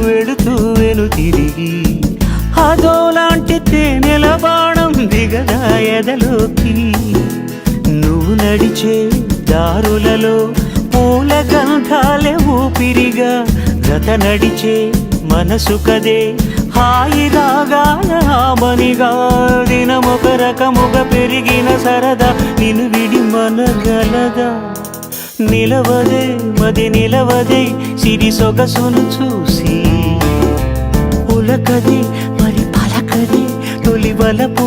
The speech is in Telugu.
వెళుతూ వెను తిరిగి అదోలాంటి తేనెల బాణం దిగదా ఎదలోకి నువ్వు నడిచే దారులలో పూల గంధాలే ఊపిరిగా గత నడిచే మనసు కదే హాయి రాగాల ఆమనిగా దినమొక రకముగా పెరిగిన సరదా నిన్ను విడి మనగలదా నిలవదే మది నిలవదే సిరి సొగసును చూసి ఉలకదే మరి పలకదే తొలి వలపు